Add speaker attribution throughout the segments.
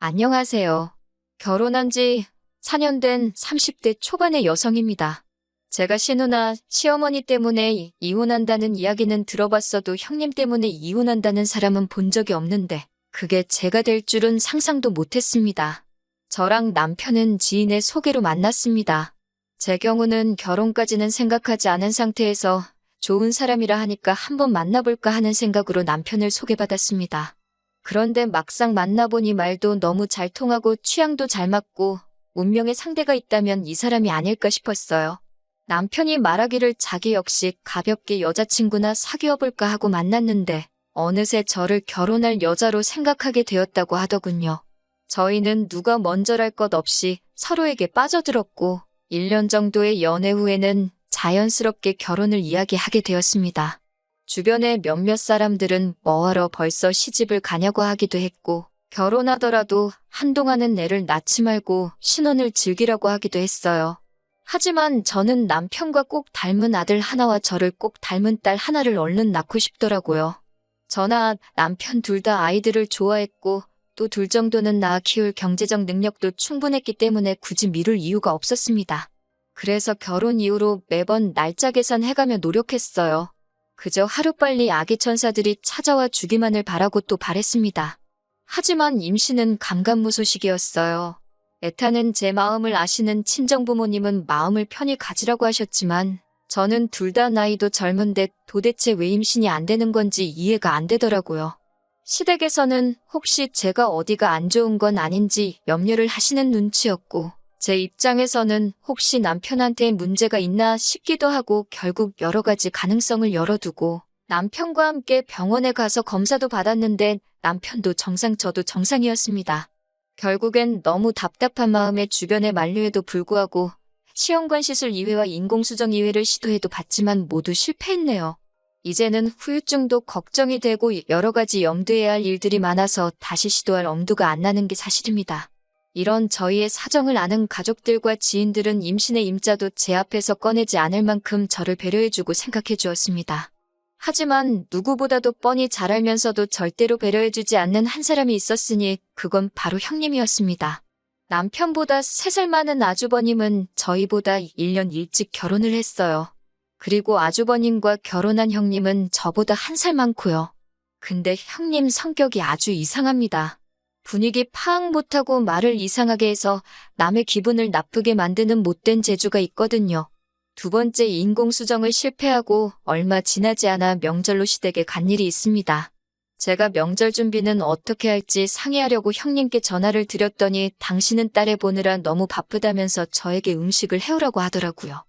Speaker 1: 안녕하세요. 결혼한 지 4년 된 30대 초반의 여성입니다. 제가 신우나 시어머니 때문에 이혼한다는 이야기는 들어봤어도 형님 때문에 이혼한다는 사람은 본 적이 없는데 그게 제가 될 줄은 상상도 못했습니다. 저랑 남편은 지인의 소개로 만났습니다. 제 경우는 결혼까지는 생각하지 않은 상태에서 좋은 사람이라 하니까 한번 만나볼까 하는 생각으로 남편을 소개받았습니다. 그런데 막상 만나보니 말도 너무 잘 통하고 취향도 잘 맞고 운명의 상대가 있다면 이 사람이 아닐까 싶었어요. 남편이 말하기를 자기 역시 가볍게 여자친구나 사귀어볼까 하고 만났는데 어느새 저를 결혼할 여자로 생각하게 되었다고 하더군요. 저희는 누가 먼저랄 것 없이 서로에게 빠져들었고 1년 정도의 연애 후에는 자연스럽게 결혼을 이야기하게 되었습니다. 주변의 몇몇 사람들은 뭐하러 벌써 시집을 가냐고 하기도 했고 결혼하더라도 한동안은 애를 낳지 말고 신혼을 즐기라고 하기도 했어요. 하지만 저는 남편과 꼭 닮은 아들 하나와 저를 꼭 닮은 딸 하나를 얼른 낳고 싶더라고요. 저나 남편 둘 다 아이들을 좋아했고 또 둘 정도는 낳아 키울 경제적 능력도 충분했기 때문에 굳이 미룰 이유가 없었습니다. 그래서 결혼 이후로 매번 날짜 계산해가며 노력했어요. 그저 하루빨리 아기 천사들이 찾아와 주기만을 바라고 또 바랬습니다. 하지만 임신은 감감무소식이었어요. 애타는 제 마음을 아시는 친정부모님은 마음을 편히 가지라고 하셨지만 저는 둘 다 나이도 젊은데 도대체 왜 임신이 안 되는 건지 이해가 안 되더라고요. 시댁에서는 혹시 제가 어디가 안 좋은 건 아닌지 염려를 하시는 눈치였고 제 입장에서는 혹시 남편한테 문제가 있나 싶기도 하고 결국 여러 가지 가능성을 열어두고 남편과 함께 병원에 가서 검사도 받았는데 남편도 정상 저도 정상이었습니다. 결국엔 너무 답답한 마음에 주변의 만류에도 불구하고 시험관 시술 2회와 인공수정 2회를 시도해도 봤지만 모두 실패했네요. 이제는 후유증도 걱정이 되고 여러 가지 염두해야 할 일들이 많아서 다시 시도할 엄두가 안 나는 게 사실입니다. 이런 저희의 사정을 아는 가족들과 지인들은 임신의 임자도 제 앞에서 꺼내지 않을 만큼 저를 배려해주고 생각해 주었습니다. 하지만 누구보다도 뻔히 잘 알면서도 절대로 배려해주지 않는 한 사람이 있었으니 그건 바로 형님이었습니다. 남편보다 3살 많은 아주버님은 저희보다 1년 일찍 결혼을 했어요. 그리고 아주버님과 결혼한 형님은 저보다 1살 많고요. 근데 형님 성격이 아주 이상합니다. 분위기 파악 못하고 말을 이상하게 해서 남의 기분을 나쁘게 만드는 못된 재주가 있거든요. 두 번째 인공수정을 실패하고 얼마 지나지 않아 명절로 시댁에 간 일이 있습니다. 제가 명절 준비는 어떻게 할지 상의하려고 형님께 전화를 드렸더니 당신은 딸애 보느라 너무 바쁘다면서 저에게 음식을 해오라고 하더라고요.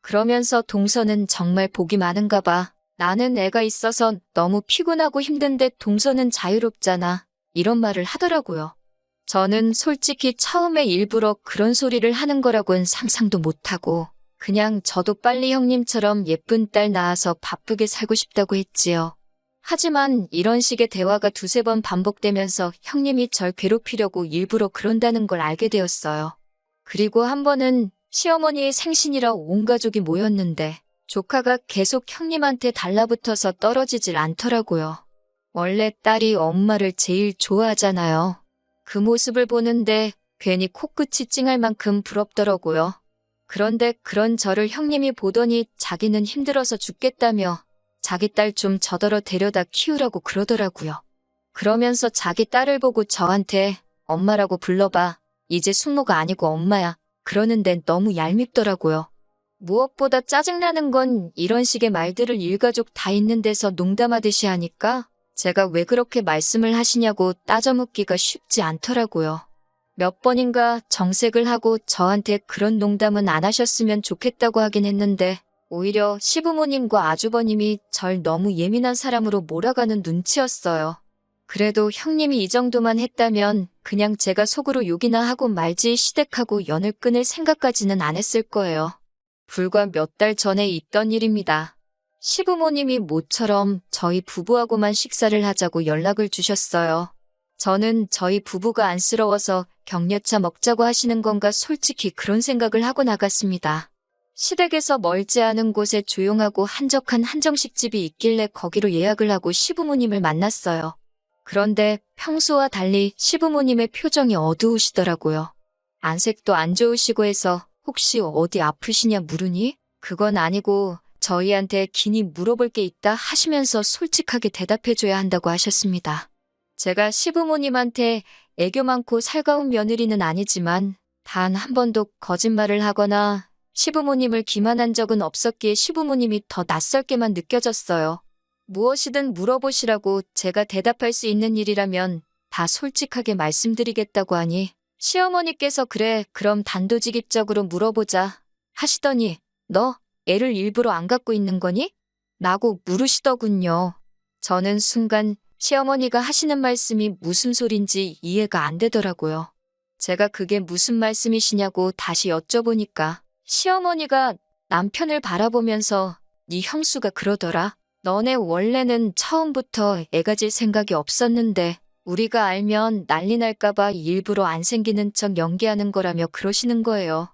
Speaker 1: 그러면서 동서는 정말 복이 많은가 봐. 나는 애가 있어서 너무 피곤하고 힘든데 동서는 자유롭잖아. 이런 말을 하더라고요. 저는 솔직히 처음에 일부러 그런 소리를 하는 거라고는 상상도 못하고 그냥 저도 빨리 형님처럼 예쁜 딸 낳아서 바쁘게 살고 싶다고 했지요. 하지만 이런 식의 대화가 2-3번 반복되면서 형님이 절 괴롭히려고 일부러 그런다는 걸 알게 되었어요. 그리고 한 번은 시어머니의 생신이라 온 가족이 모였는데 조카가 계속 형님한테 달라붙어서 떨어지질 않더라고요. 원래 딸이 엄마를 제일 좋아하잖아요. 그 모습을 보는데 괜히 코끝이 찡할 만큼 부럽더라고요. 그런데 그런 저를 형님이 보더니 자기는 힘들어서 죽겠다며 자기 딸 좀 저더러 데려다 키우라고 그러더라고요. 그러면서 자기 딸을 보고 저한테 엄마라고 불러봐. 이제 숙모가 아니고 엄마야. 그러는데 너무 얄밉더라고요. 무엇보다 짜증나는 건 이런 식의 말들을 일가족 다 있는 데서 농담하듯이 하니까 제가 왜 그렇게 말씀을 하시냐고 따져 묻기가 쉽지 않더라고요. 몇 번인가 정색을 하고 저한테 그런 농담은 안 하셨으면 좋겠다고 하긴 했는데 오히려 시부모님과 아주버님이 절 너무 예민한 사람으로 몰아가는 눈치였어요. 그래도 형님이 이 정도만 했다면 그냥 제가 속으로 욕이나 하고 말지 시댁하고 연을 끊을 생각까지는 안 했을 거예요. 불과 몇 달 전에 있던 일입니다. 시부모님이 모처럼 저희 부부하고만 식사를 하자고 연락을 주셨어요. 저는 저희 부부가 안쓰러워서 격려차 먹자고 하시는 건가 솔직히 그런 생각을 하고 나갔습니다. 시댁에서 멀지 않은 곳에 조용하고 한적한 한정식집이 있길래 거기로 예약을 하고 시부모님을 만났어요. 그런데 평소와 달리 시부모님의 표정이 어두우시더라고요. 안색도 안 좋으시고 해서 혹시 어디 아프시냐 물으니 그건 아니고 저희한테 긴히 물어볼 게 있다 하시면서 솔직하게 대답해줘야 한다고 하셨습니다. 제가 시부모님한테 애교 많고 살가운 며느리는 아니지만 단 한 번도 거짓말을 하거나 시부모님을 기만한 적은 없었기에 시부모님이 더 낯설게만 느껴졌어요. 무엇이든 물어보시라고 제가 대답할 수 있는 일이라면 다 솔직하게 말씀드리겠다고 하니 시어머니께서 그래 그럼 단도직입적으로 물어보자 하시더니 너 애를 일부러 안 갖고 있는 거니? 라고 물으시더군요. 저는 순간 시어머니가 하시는 말씀이 무슨 소린지 이해가 안 되더라고요. 제가 그게 무슨 말씀이시냐고 다시 여쭤보니까 시어머니가 남편을 바라보면서 네 형수가 그러더라. 너네 원래는 처음부터 애 가질 생각이 없었는데 우리가 알면 난리 날까봐 일부러 안 생기는 척 연기하는 거라며 그러시는 거예요.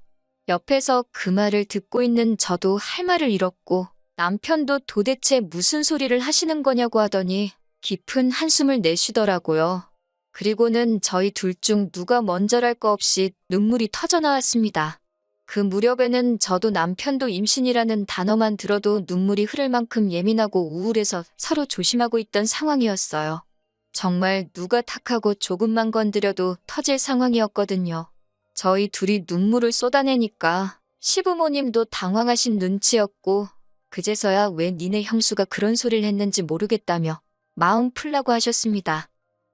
Speaker 1: 옆에서 그 말을 듣고 있는 저도 할 말을 잃었고 남편도 도대체 무슨 소리를 하시는 거냐고 하더니 깊은 한숨을 내쉬더라고요. 그리고는 저희 둘 중 누가 먼저랄 거 없이 눈물이 터져 나왔습니다. 그 무렵에는 저도 남편도 임신이라는 단어만 들어도 눈물이 흐를 만큼 예민하고 우울해서 서로 조심하고 있던 상황이었어요. 정말 누가 탁하고 조금만 건드려도 터질 상황이었거든요. 저희 둘이 눈물을 쏟아내니까 시부모님도 당황하신 눈치였고 그제서야 왜 니네 형수가 그런 소리를 했는지 모르겠다며 마음 풀라고 하셨습니다.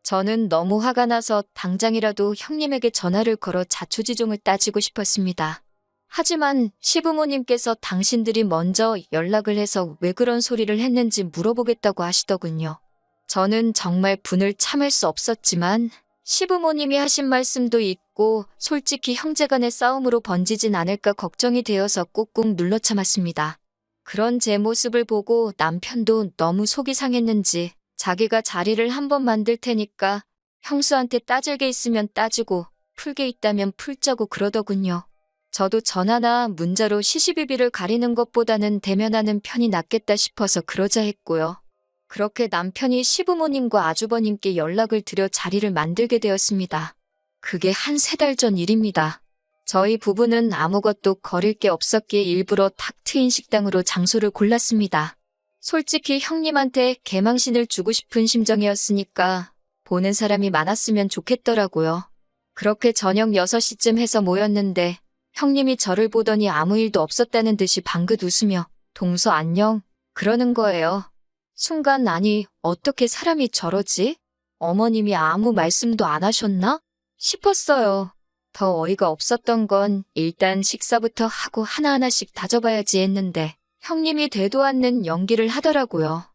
Speaker 1: 저는 너무 화가 나서 당장이라도 형님에게 전화를 걸어 자초지종을 따지고 싶었습니다. 하지만 시부모님께서 당신들이 먼저 연락을 해서 왜 그런 소리를 했는지 물어보겠다고 하시더군요. 저는 정말 분을 참을 수 없었지만 시부모님이 하신 말씀도 있고 솔직히 형제간의 싸움으로 번지진 않을까 걱정이 되어서 꾹꾹 눌러 참았습니다. 그런 제 모습을 보고 남편도 너무 속이 상했는지 자기가 자리를 한번 만들 테니까 형수한테 따질 게 있으면 따지고 풀 게 있다면 풀자고 그러더군요. 저도 전화나 문자로 시시비비를 가리는 것보다는 대면하는 편이 낫겠다 싶어서 그러자 했고요. 그렇게 남편이 시부모님과 아주버님께 연락을 드려 자리를 만들게 되었습니다. 그게 한 3달 전 일입니다. 저희 부부는 아무것도 거릴 게 없었기에 일부러 탁 트인 식당으로 장소를 골랐습니다. 솔직히 형님한테 개망신을 주고 싶은 심정이었으니까 보는 사람이 많았으면 좋겠더라고요. 그렇게 저녁 6시쯤 해서 모였는데 형님이 저를 보더니 아무 일도 없었다는 듯이 방긋 웃으며 동서 안녕 그러는 거예요. 순간 아니 어떻게 사람이 저러지? 어머님이 아무 말씀도 안 하셨나? 싶었어요. 더 어이가 없었던 건 일단 식사부터 하고 하나하나씩 다져봐야지 했는데 형님이 되도 않는 연기를 하더라고요.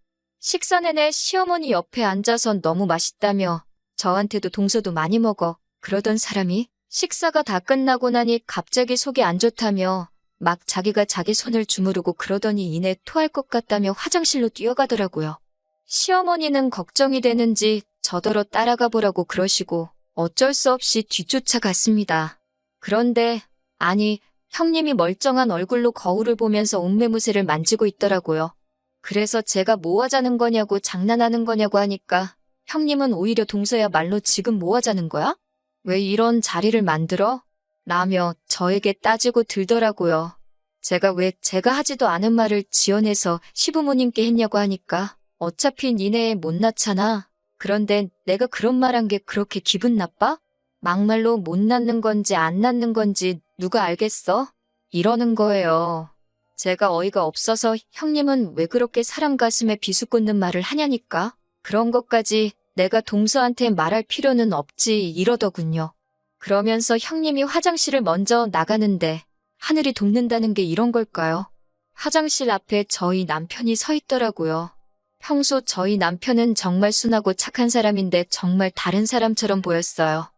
Speaker 1: 식사 내내 시어머니 옆에 앉아서 너무 맛있다며 저한테도 동서도 많이 먹어 그러던 사람이 식사가 다 끝나고 나니 갑자기 속이 안 좋다며 막 자기가 자기 손을 주무르고 그러더니 이내 토할 것 같다며 화장실로 뛰어가더라고요. 시어머니는 걱정이 되는지 저더러 따라가 보라고 그러시고 어쩔 수 없이 뒤쫓아갔습니다. 그런데 아니 형님이 멀쩡한 얼굴로 거울을 보면서 옷매무새를 만지고 있더라고요. 그래서 제가 뭐 하자는 거냐고 장난하는 거냐고 하니까 형님은 오히려 동서야말로 지금 뭐 하자는 거야? 왜 이런 자리를 만들어? 라며 저에게 따지고 들더라고요. 제가 왜 제가 하지도 않은 말을 지어내서 시부모님께 했냐고 하니까 어차피 니네 애 못 낳잖아. 그런데 내가 그런 말한 게 그렇게 기분 나빠? 막말로 못 낳는 건지 안 낳는 건지 누가 알겠어? 이러는 거예요. 제가 어이가 없어서 형님은 왜 그렇게 사람 가슴에 비수꽂는 말을 하냐니까? 그런 것까지 내가 동서한테 말할 필요는 없지 이러더군요. 그러면서 형님이 화장실을 먼저 나가는데 하늘이 돕는다는 게 이런 걸까요? 화장실 앞에 저희 남편이 서 있더라고요. 평소 저희 남편은 정말 순하고 착한 사람인데 정말 다른 사람처럼 보였어요.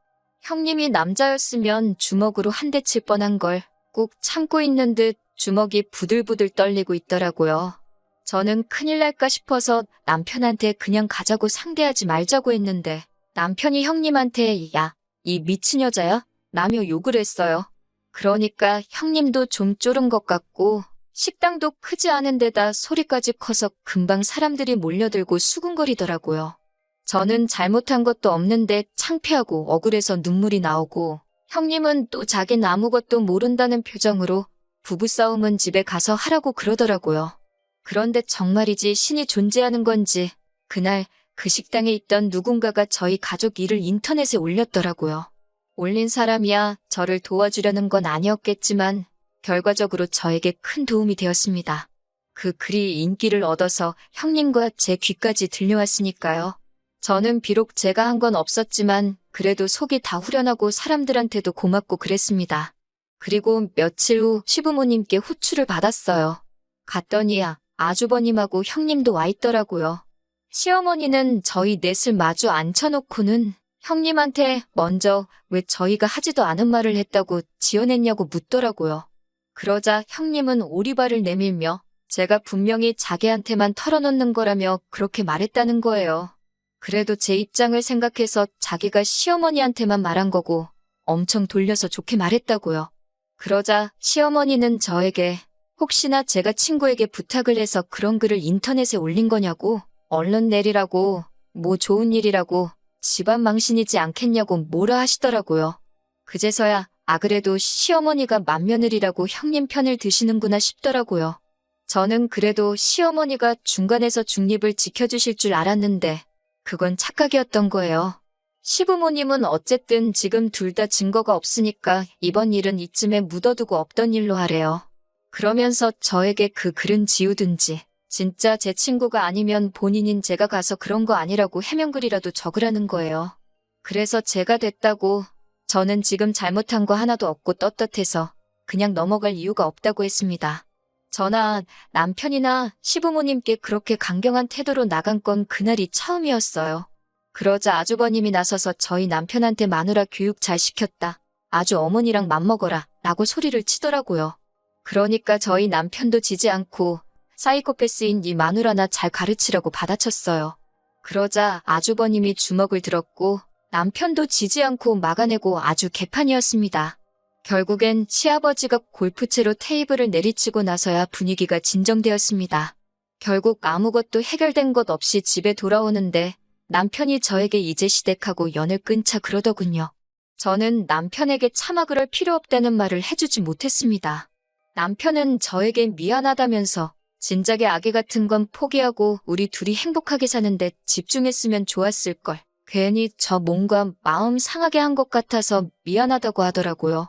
Speaker 1: 형님이 남자였으면 주먹으로 한 대 칠 뻔한 걸 꼭 참고 있는 듯 주먹이 부들부들 떨리고 있더라고요. 저는 큰일 날까 싶어서 남편한테 그냥 가자고 상대하지 말자고 했는데 남편이 형님한테 야, 이 미친 여자야? 라며 욕을 했어요. 그러니까 형님도 좀 쫄은 것 같고 식당도 크지 않은 데다 소리까지 커서 금방 사람들이 몰려들고 수군거리더라고요. 저는 잘못한 것도 없는데 창피하고 억울해서 눈물이 나오고 형님은 또 자긴 아무것도 모른다는 표정으로 부부싸움은 집에 가서 하라고 그러더라고요. 그런데 정말이지 신이 존재하는 건지 그날 그 식당에 있던 누군가가 저희 가족 일을 인터넷에 올렸더라고요. 올린 사람이야 저를 도와주려는 건 아니었겠지만 결과적으로 저에게 큰 도움이 되었습니다. 그 글이 인기를 얻어서 형님과 제 귀까지 들려왔으니까요. 저는 비록 제가 한 건 없었지만 그래도 속이 다 후련하고 사람들한테도 고맙고 그랬습니다. 그리고 며칠 후 시부모님께 호출을 받았어요. 갔더니 아주버님하고 형님도 와 있더라고요. 시어머니는 저희 넷을 마주 앉혀놓고는 형님한테 먼저 왜 저희가 하지도 않은 말을 했다고 지어냈냐고 묻더라고요. 그러자 형님은 오리발을 내밀며 제가 분명히 자기한테만 털어놓는 거라며 그렇게 말했다는 거예요. 그래도 제 입장을 생각해서 자기가 시어머니한테만 말한 거고 엄청 돌려서 좋게 말했다고요. 그러자 시어머니는 저에게 혹시나 제가 친구에게 부탁을 해서 그런 글을 인터넷에 올린 거냐고 얼른 내리라고 뭐 좋은 일이라고 집안 망신이지 않겠냐고 뭐라 하시더라고요. 그제서야 그래도 시어머니가 맏며느리라고 형님 편을 드시는구나 싶더라고요. 저는 그래도 시어머니가 중간에서 중립을 지켜주실 줄 알았는데 그건 착각이었던 거예요. 시부모님은 어쨌든 지금 둘 다 증거가 없으니까 이번 일은 이쯤에 묻어두고 없던 일로 하래요. 그러면서 저에게 그 글은 지우든지 진짜 제 친구가 아니면 본인인 제가 가서 그런 거 아니라고 해명글이라도 적으라는 거예요. 그래서 제가 됐다고 저는 지금 잘못한 거 하나도 없고 떳떳해서 그냥 넘어갈 이유가 없다고 했습니다. 저나 남편이나 시부모님께 그렇게 강경한 태도로 나간 건 그날이 처음이었어요. 그러자 아주버님이 나서서 저희 남편한테 마누라 교육 잘 시켰다. 아주 어머니랑 맘먹어라 라고 소리를 치더라고요. 그러니까 저희 남편도 지지 않고 사이코패스인 이 마누라나 잘 가르치라고 받아쳤어요. 그러자 아주버님이 주먹을 들었고 남편도 지지 않고 막아내고 아주 개판이었습니다. 결국엔 시아버지가 골프채로 테이블을 내리치고 나서야 분위기가 진정되었습니다. 결국 아무것도 해결된 것 없이 집에 돌아오는데 남편이 저에게 이제 시댁하고 연을 끊자 그러더군요. 저는 남편에게 차마 그럴 필요 없다는 말을 해주지 못했습니다. 남편은 저에게 미안하다면서 진작에 아기 같은 건 포기하고 우리 둘이 행복하게 사는데 집중했으면 좋았을걸. 괜히 저 뭔가 마음 상하게 한 것 같아서 미안하다고 하더라고요.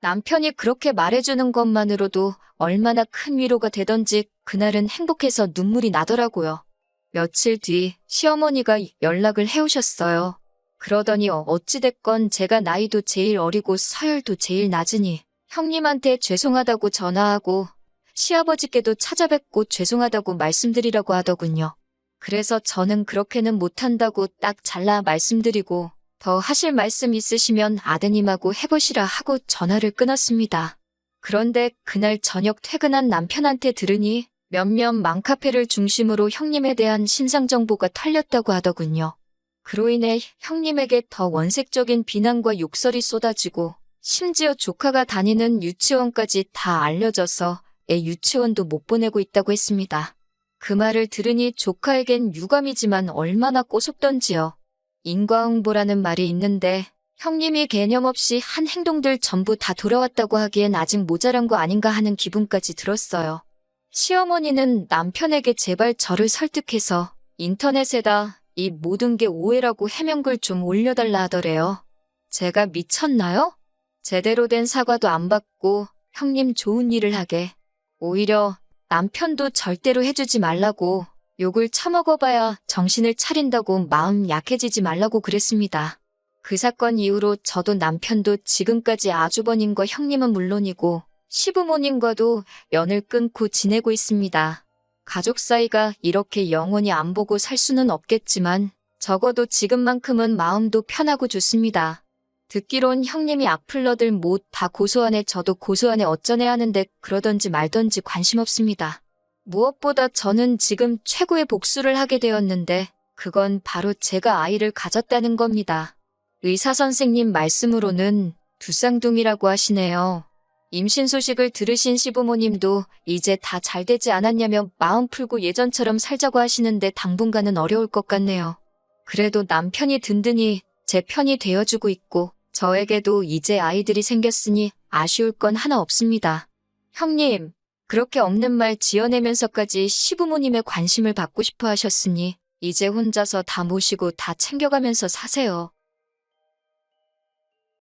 Speaker 1: 남편이 그렇게 말해주는 것만으로도 얼마나 큰 위로가 되던지 그날은 행복해서 눈물이 나더라고요. 며칠 뒤 시어머니가 연락을 해오셨어요. 그러더니 어찌됐건 제가 나이도 제일 어리고 서열도 제일 낮으니 형님한테 죄송하다고 전화하고 시아버지께도 찾아뵙고 죄송하다고 말씀드리라고 하더군요. 그래서 저는 그렇게는 못한다고 딱 잘라 말씀드리고 더 하실 말씀 있으시면 아드님하고 해보시라 하고 전화를 끊었습니다. 그런데 그날 저녁 퇴근한 남편한테 들으니 몇몇 맘카페를 중심으로 형님에 대한 신상 정보가 털렸다고 하더군요. 그로 인해 형님에게 더 원색적인 비난과 욕설이 쏟아지고 심지어 조카가 다니는 유치원까지 다 알려져서 애 유치원도 못 보내고 있다고 했습니다. 그 말을 들으니 조카에겐 유감이지만 얼마나 꼬숩던지요. 인과응보라는 말이 있는데 형님이 개념 없이 한 행동들 전부 다 돌아왔다고 하기엔 아직 모자란 거 아닌가 하는 기분까지 들었어요. 시어머니는 남편에게 제발 저를 설득해서 인터넷에다 이 모든 게 오해라고 해명글 좀 올려달라 하더래요. 제가 미쳤나요? 제대로 된 사과도 안 받고 형님 좋은 일을 하게. 오히려 남편도 절대로 해주지 말라고 욕을 처먹어봐야 정신을 차린다고 마음 약해지지 말라고 그랬습니다. 그 사건 이후로 저도 남편도 지금까지 아주버님과 형님은 물론이고 시부모님과도 연을 끊고 지내고 있습니다. 가족 사이가 이렇게 영원히 안 보고 살 수는 없겠지만 적어도 지금만큼은 마음도 편하고 좋습니다. 듣기론 형님이 악플러들 못 다 고소하네 저도 고소하네 어쩌네 하는데 그러던지 말던지 관심 없습니다. 무엇보다 저는 지금 최고의 복수를 하게 되었는데 그건 바로 제가 아이를 가졌다는 겁니다. 의사 선생님 말씀으로는 두 쌍둥이라고 하시네요. 임신 소식을 들으신 시부모님도 이제 다 잘 되지 않았냐며 마음 풀고 예전처럼 살자고 하시는데 당분간은 어려울 것 같네요. 그래도 남편이 든든히 제 편이 되어주고 있고 저에게도 이제 아이들이 생겼으니 아쉬울 건 하나 없습니다. 형님, 그렇게 없는 말 지어내면서까지 시부모님의 관심을 받고 싶어 하셨으니 이제 혼자서 다 모시고 다 챙겨가면서 사세요.